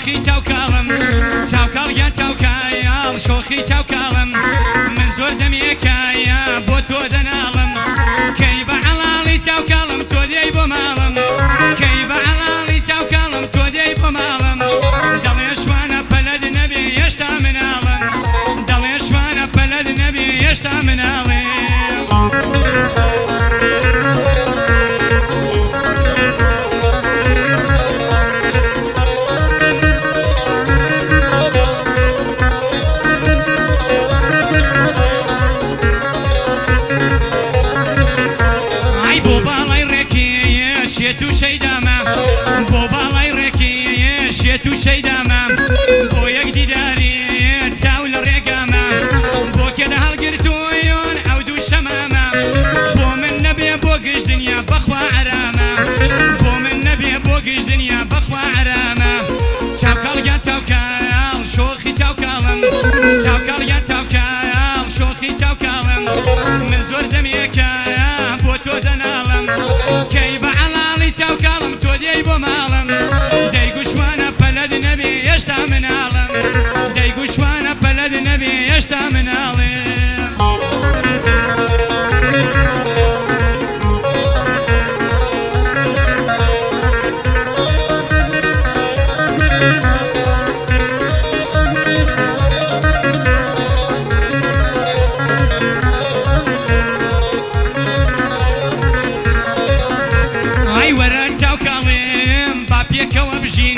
شۆخی چاوکاڵم چاوکاڵ یان چاوکایاڵ شۆخی چاوکاڵم من زۆر دەمێکایە بۆ تۆ دەناڵم کەی بە عەڵاڵی چاوکاڵم تۆ دێی بۆ ماڵم کەی بە عەڵاڵی چاوکاڵم تۆ دێی بۆ ماڵم دەڵێ شوانە پەلەد نەبێ هێشتا مناڵم دەڵێ شوانە پەلەد نەبێ هێشتا مناڵێ شێت و شەیدامە بۆ باڵای ڕێکێ شێت و شەیدامە بۆ یەک دیداری چاو لە ڕێگامە بۆ کێدە هەڵگرتوۆیۆن ئەو دوو شەمامە بۆ من نەبێ بۆ گشت دنیا بەخوا عەرامە بۆ من نەبێ بۆ گشت دنیا بەخوا عەرامە چاوکاڵ یان چاوکاڵ شۆخی چاوکاڵم چاوکاڵ یان چاوکاڵ شۆخی چاوکاڵم من زۆر دەمێکایە بۆ تۆ دەناڵم کەی بە چاوکاڵم تۆ دێی بۆ ماڵم دەیگوشوانە پەلەد نەبێ هێشتا مناڵم دەیگوشوانە پەلەد نەبێ هێشتا مناڵێ پێکەوە بژین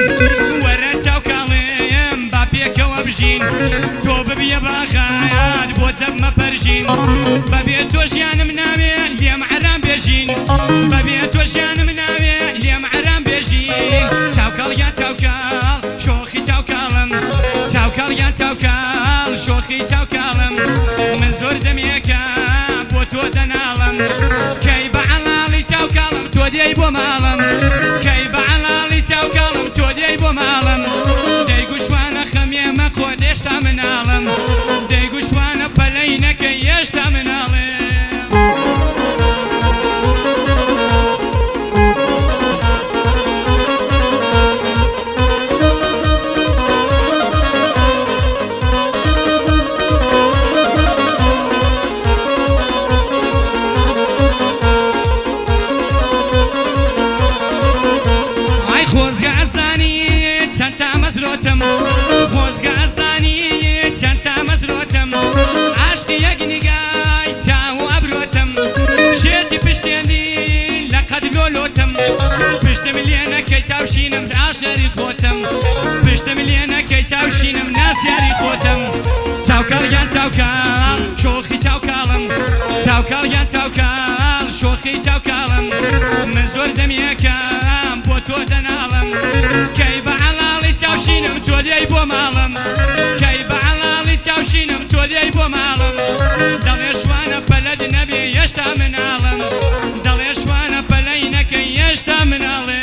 وەرە چاوکاڵێم با پێکەوە بژین تۆ ببیە باخایات بۆ دەممە پەرژین بەبێ تۆ ژیانم ناوێت لێم عەرام بێژین بەبێ تۆ ژیانم ناوێت لێم عەرام بێژین چاوکاڵ یان چاوکاڵ شۆخی چاوکاڵم چاوکاڵ یان چاوکاڵ شۆخی چاوکاڵم من زۆر دەمێکە بۆ تۆ دەناڵم کەی بە عەڵاڵی چاوکاڵم تۆ دێی بۆ ماڵم کەی بە عەڵاڵی چاوکاڵم تۆ دێی بۆ ماڵم دەیگوشوانە خەمێمە خۆت هێشتا مناڵم دەیگوشوانە پەلەی نەکەی هێشتا مناڵێ خۆزگە ئەزانی چەند تا مەزرۆتم خۆزگە ئەزانی چەند تا مەزرۆتم عاشقی یەک نیگای چاو ئەبرۆتم شێتی پشتێنی لە قەد لۆلۆتم پشتم لێ نەکەی چاوشینم ئاشێری خۆتم پشتم لێ نەکەی چاوشینم ناسیاری خۆتم چاوکاڵ یان چاوکاڵ شۆخی چاوکاڵم چاوکاڵ یان چاوکاڵ شۆخی چاوکاڵم من زۆر دەمێکم بۆ تۆ دەناڵم کەی بە عەڵاڵی چاوشینم تۆ دێی بۆ ماڵم کەی بە عەڵاڵی چاوشینم تۆ دێی بۆ ماڵم دەڵێ شوانە پەلەد نەبێ هێشتا مناڵم دەڵێ شوانە پەلەی نەکەی هێشتا مناڵێ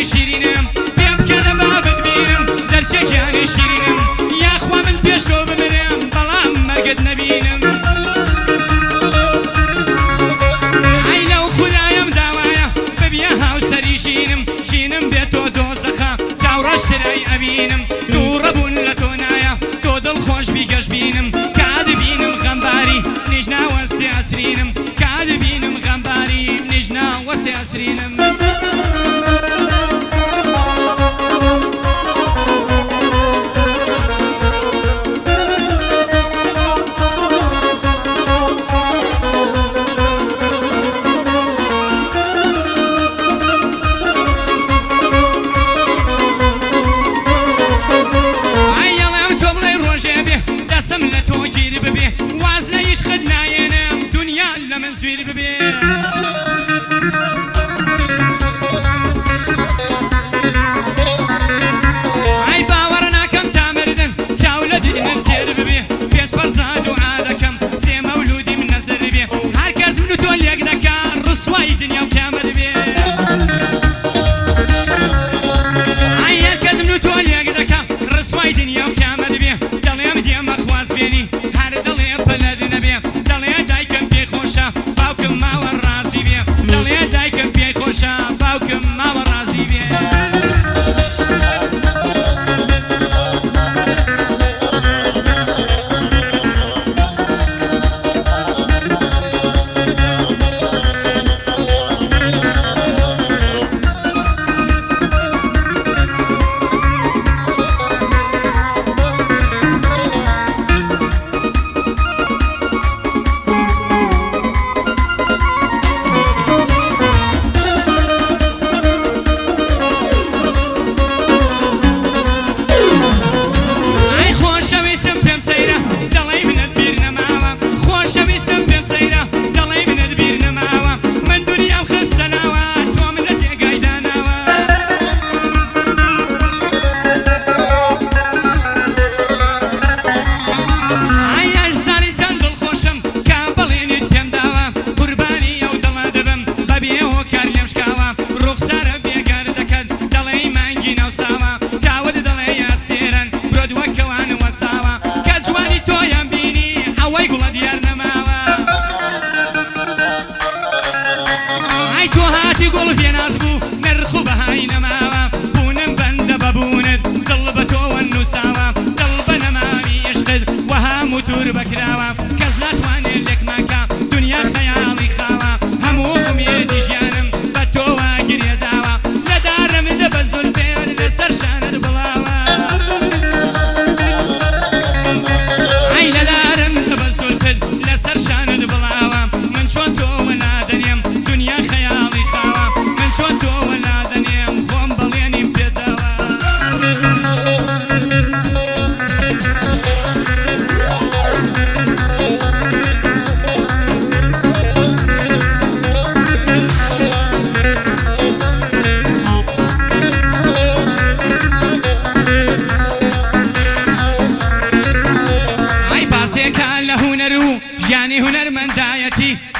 شیرینم پێم بکەنە با بتبینم دەرچێکیانی شیرینم یاخوا من پێش تۆ بمرم بەڵام مەرگت نەبینم ئەی لەو خودایم داوایە ببیە هاوسەری ژینم ژینم بێتۆ دۆزەخە چاوڕەشترای ئەبینم دووڕەبوون لە تۆ نایە تۆ دڵخۆش بیگەش بینم کادبینم غەمباری نیژنا وەستی ئەسرینم کادبینم غەمباری نیژنا وەستی ئەسرینم من زویر ببێ ئای باوەڕ ناکەم تا مردن چاو لە دید من تێر ببێ پێش پەرزاد و عادەکەم سێ مەولودی من نەزر بێ هەر کەس من و تۆ لێک دەکا ڕسوای دنیا و کامە دەبێ ئای هەر کەس من و تۆ لێک دەکا ڕسوای دنیا و کامە دەبێ دەڵێم دێمە خواز بێنی هەر دڵێ پەلەد نەبێ دەڵێ دایکم پێی خۆشە باوکم ماوە ڕازی بێ دەڵێ دایکم پێی خۆشە باوکم ماوە ڕازی بێ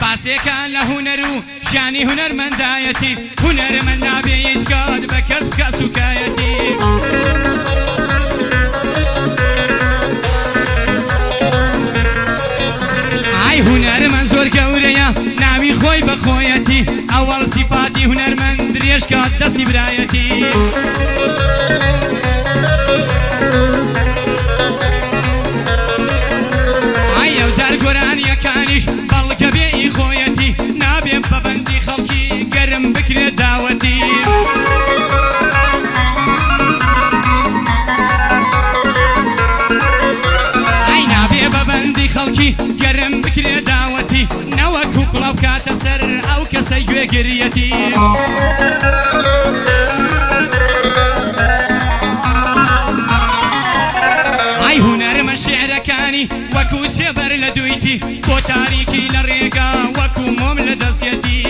باسێکان لە هونەر و ژیانی هونەرمەندایەتی هونەرمەند نابێ هیچ کات بە کەس بکە سوکایەتی ئای هونەرمەند زۆر گەورەیە ناوی خۆی بە خۆیەتی ئەوەڵ سیفاتی هونەرمەند درێژ کات دەستی برایەتی گۆرانیەکانیش بەڵکە بێ ئی خۆیەتی نابێم بەبەندی خەڵکی گەرم بکرێت داوەتی ئای نابێ بەبەندی خەڵکی گەرم بکرێت داوەتی نەوەکو کوڵاو کاتە سەر ئەو کەسەی گوێگریەتی ئای هونەرمە شێعرەکانی وەکو سێبەر لە دویتی بۆ تاریکی لە ڕێگا وەکو مۆم لە دەستێتی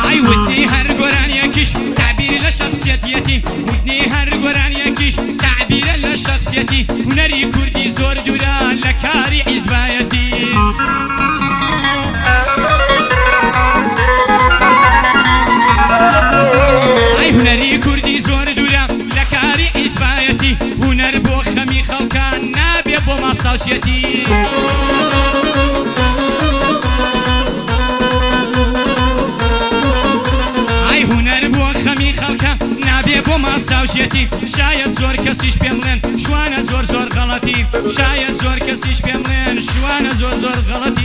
ئای وتنی هەر گۆرانیەکیش تعبیر لە شەخسیەتیەتی وتنی هەر گۆرانیەکیش تعبیرە لە شەخسیەتی هونەری کوردی زۆر دوورە لە کاری حیزبایەتی ئای هونەری کوردی زۆر دوورە لە کاری حیزبایەتی هونەر بۆ خەمی خەڵکان نابێ بۆ ماستاوچێتی ئای هونەر بۆ خەمی خەڵکە نابێ بۆ ماستاوچێتی شاید زۆر کەسیش پێم بڵێن شوانە زۆر غەڵەتی شاید زۆر کەسیش پێم بڵێن شوانە زۆر غەڵەتی